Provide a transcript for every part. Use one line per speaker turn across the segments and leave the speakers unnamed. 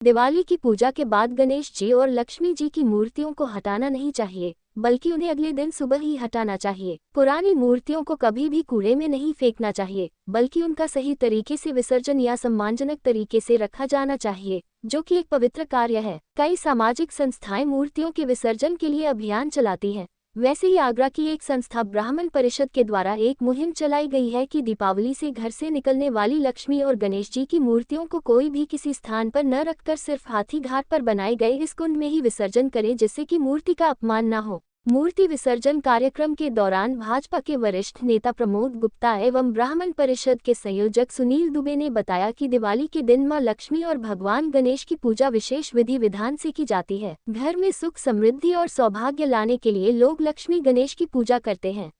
दिवाली की पूजा के बाद गणेश जी और लक्ष्मी जी की मूर्तियों को हटाना नहीं चाहिए, बल्कि उन्हें अगले दिन सुबह ही हटाना चाहिए। पुरानी मूर्तियों को कभी भी कूड़े में नहीं फेंकना चाहिए, बल्कि उनका सही तरीके से विसर्जन या सम्मानजनक तरीके से रखा जाना चाहिए, जो कि एक पवित्र कार्य है। कई सामाजिक संस्थाएं मूर्तियों के विसर्जन के लिए अभियान चलाती हैं। वैसे ही आगरा की एक संस्था ब्राह्मण परिषद के द्वारा एक मुहिम चलाई गई है कि दीपावली से घर से निकलने वाली लक्ष्मी और गणेश जी की मूर्तियों को कोई भी किसी स्थान पर न रखकर सिर्फ हाथी घाट पर बनाए गए इस कुंड में ही विसर्जन करे, जिससे कि मूर्ति का अपमान न हो। मूर्ति विसर्जन कार्यक्रम के दौरान भाजपा के वरिष्ठ नेता प्रमोद गुप्ता एवं ब्राह्मण परिषद के संयोजक सुनील दुबे ने बताया कि दिवाली के दिन मां लक्ष्मी और भगवान गणेश की पूजा विशेष विधि विधान से की जाती है। घर में सुख समृद्धि और सौभाग्य लाने के लिए लोग लक्ष्मी गणेश की पूजा करते हैं।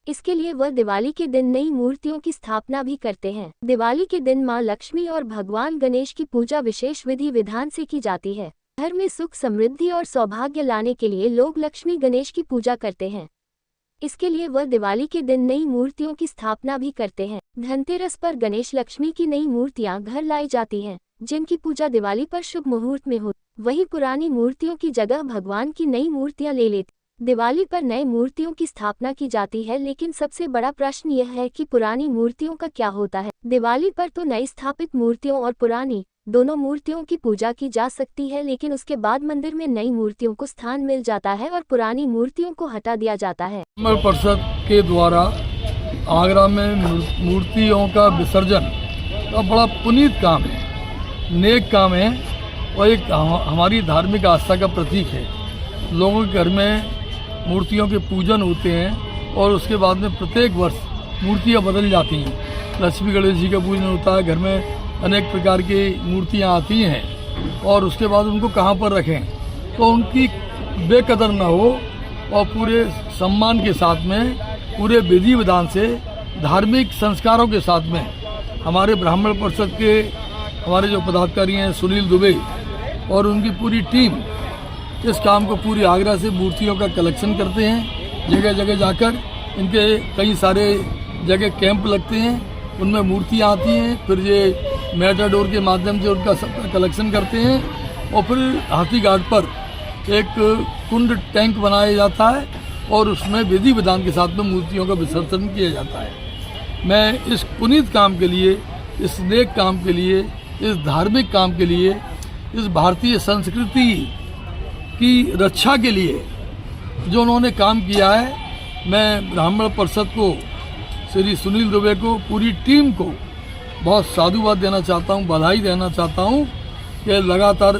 इसके लिए वह दिवाली के दिन नई मूर्तियों की स्थापना भी करते हैं। दिवाली के दिन मां लक्ष्मी और भगवान गणेश की पूजा विशेष विधि विधान से की जाती है। घर में सुख समृद्धि और सौभाग्य लाने के लिए लोग लक्ष्मी गणेश की पूजा करते हैं। इसके लिए वह दिवाली के दिन नई मूर्तियों की स्थापना भी करते हैं। धनतेरस पर गणेश लक्ष्मी की नई मूर्तियां घर लाई जाती हैं, जिनकी पूजा दिवाली पर शुभ मुहूर्त में हो। वहीं पुरानी मूर्तियों की जगह भगवान की नई मूर्तियां ले लेती। दिवाली पर नए मूर्तियों की स्थापना की जाती है, लेकिन सबसे बड़ा प्रश्न यह है कि पुरानी मूर्तियों का क्या होता है। दिवाली पर तो नई स्थापित मूर्तियों और पुरानी दोनों मूर्तियों की पूजा की जा सकती है, लेकिन उसके बाद मंदिर में नई मूर्तियों को स्थान मिल जाता है और पुरानी मूर्तियों को हटा दिया जाता है।
ब्राह्मण परिषद के द्वारा आगरा में मूर्तियों का विसर्जन का बड़ा पुनीत काम है, नेक काम है और एक हमारी धार्मिक आस्था का प्रतीक है। लोगों के घर में मूर्तियों के पूजन होते हैं और उसके बाद में प्रत्येक वर्ष मूर्तियां बदल जाती हैं। लक्ष्मी गणेश जी का पूजन होता है, घर में अनेक प्रकार की मूर्तियां आती हैं और उसके बाद उनको कहाँ पर रखें तो उनकी बेकदर न हो और पूरे सम्मान के साथ में, पूरे विधि विधान से, धार्मिक संस्कारों के साथ में हमारे ब्राह्मण परिषद के हमारे जो पदाधिकारी हैं सुनील दुबे और उनकी पूरी टीम इस काम को पूरी आगरा से मूर्तियों का कलेक्शन करते हैं। जगह जगह जाकर इनके कई सारे जगह कैंप लगते हैं, उनमें मूर्तियाँ आती हैं, फिर ये मेटाडोर के माध्यम से उनका सबका कलेक्शन करते हैं और फिर हाथी घाट पर एक कुंड टैंक बनाया जाता है और उसमें विधि विधान के साथ में मूर्तियों का विसर्जन किया जाता है। मैं इस पुनीत काम के लिए, इस नेक काम के लिए, इस धार्मिक काम के लिए, इस भारतीय संस्कृति की रक्षा के लिए जो उन्होंने काम किया है, मैं ब्राह्मण परिषद को, श्री सुनील दुबे को, पूरी टीम को बहुत साधुवाद देना चाहता हूँ, बधाई देना चाहता हूँ कि लगातार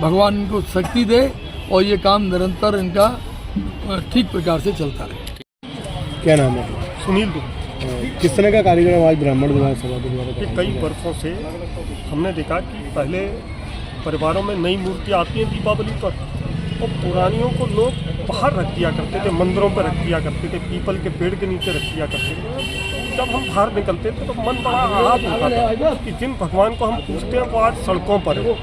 भगवान इनको शक्ति दे और ये काम निरंतर इनका ठीक प्रकार से चलता रहे।
क्या नाम है?
सुनील दुबे।
किस तरह का कार्यक्रम आज ब्राह्मण विवाह सभा द्वारा?
कई वर्षों से हमने देखा कि पहले परिवारों में नई मूर्ति आती हैं दीपावली पर और पुरानियों को लोग बाहर रख दिया करते थे, मंदिरों पर रख दिया करते थे, पीपल के पेड़ के नीचे रख दिया करते थे। जब हम बाहर निकलते थे तो मन बड़ा आह्लाद होता था कि जिन भगवान को हम पूजते हैं वो आज सड़कों पर है।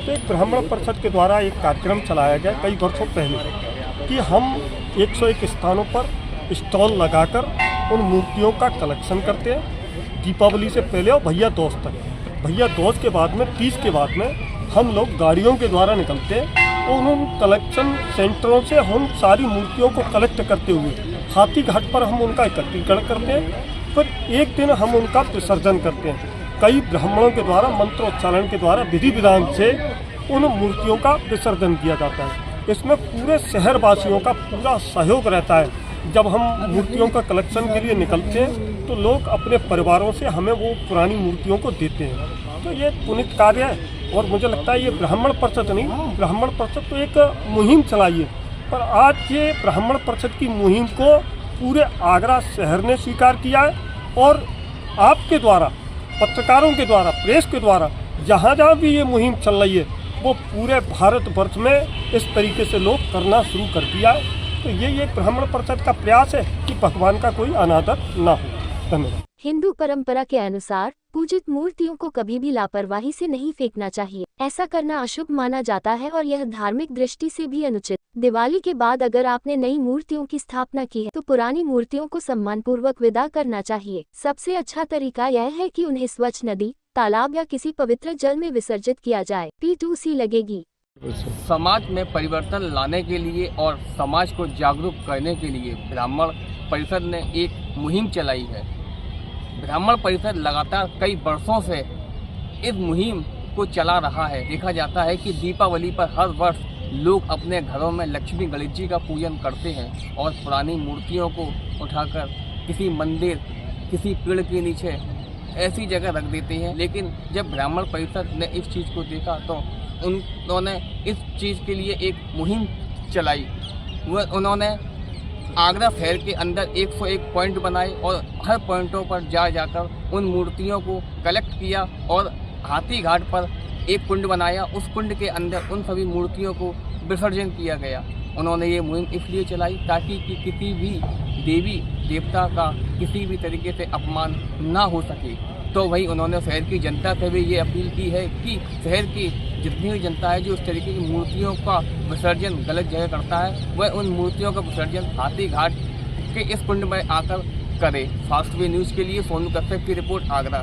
तो एक ब्राह्मण परिषद के द्वारा एक कार्यक्रम चलाया गया कई वर्षों पहले कि हम 101 स्थानों पर स्टॉल लगाकर उन मूर्तियों का कलेक्शन करते हैं दीपावली से पहले और भैया दूज तक। भैया दूज के बाद में 30 के बाद में हम लोग गाड़ियों के द्वारा निकलते हैं और उन कलेक्शन सेंटरों से हम सारी मूर्तियों को कलेक्ट करते हुए हाथी घाट पर हम उनका एकत्रीकरण करते हैं। फिर एक दिन हम उनका विसर्जन करते हैं। कई ब्राह्मणों के द्वारा मंत्रोच्चारण के द्वारा विधि विधान से उन मूर्तियों का विसर्जन किया जाता है। इसमें पूरे शहरवासियों का पूरा सहयोग रहता है। जब हम मूर्तियों का कलेक्शन के लिए निकलते हैं तो लोग अपने परिवारों से हमें वो पुरानी मूर्तियों को देते हैं। तो ये पुनीत कार्य है और मुझे लगता है ये ब्राह्मण परिषद नहीं, ब्राह्मण परिषद तो एक मुहिम चलाई है, पर आज ये ब्राह्मण परिषद की मुहिम को पूरे आगरा शहर ने स्वीकार किया है और आपके द्वारा, पत्रकारों के द्वारा, प्रेस के द्वारा जहाँ जहाँ भी ये मुहिम चल रही है वो पूरे भारतवर्ष में इस तरीके से लोग करना शुरू कर दिया है। तो ये ब्राह्मण परिषद का प्रयास है कि भगवान का कोई अनादर ना हो। धन्यवाद।
हिंदू परंपरा के अनुसार पूजित मूर्तियों को कभी भी लापरवाही से नहीं फेंकना चाहिए। ऐसा करना अशुभ माना जाता है और यह धार्मिक दृष्टि से भी अनुचित। दिवाली के बाद अगर आपने नई मूर्तियों की स्थापना की है तो पुरानी मूर्तियों को सम्मानपूर्वक विदा करना चाहिए। सबसे अच्छा तरीका यह है कि उन्हें स्वच्छ नदी, तालाब या किसी पवित्र जल में विसर्जित किया जाए। P2C लगेगी।
समाज में परिवर्तन लाने के लिए और समाज को जागरूक करने के लिए ब्राह्मण परिषद ने एक मुहिम चलाई है। ब्राह्मण परिषद लगातार कई वर्षों से इस मुहिम को चला रहा है। देखा जाता है कि दीपावली पर हर वर्ष लोग अपने घरों में लक्ष्मी गणेश जी का पूजन करते हैं और पुरानी मूर्तियों को उठाकर किसी मंदिर, किसी पेड़ के नीचे ऐसी जगह रख देते हैं। लेकिन जब ब्राह्मण परिषद ने इस चीज़ को देखा तो उन्होंने इस चीज़ के लिए एक मुहिम चलाई। उन्होंने आगरा शहर के अंदर 101 पॉइंट बनाए और हर पॉइंटों पर जाकर उन मूर्तियों को कलेक्ट किया और हाथी घाट पर एक कुंड बनाया। उस कुंड के अंदर उन सभी मूर्तियों को विसर्जन किया गया। उन्होंने ये मुहिम इसलिए चलाई ताकि किसी भी देवी देवता का किसी भी तरीके से अपमान ना हो सके। तो वही उन्होंने शहर की जनता से भी ये अपील की है कि शहर की जितनी भी जनता है जो इस तरीके की मूर्तियों का विसर्जन गलत जगह करता है, वह उन मूर्तियों का विसर्जन हाथी घाट के इस कुंड में आकर करे। फास्ट वे न्यूज़ के लिए सोनू कश्यप की रिपोर्ट, आगरा।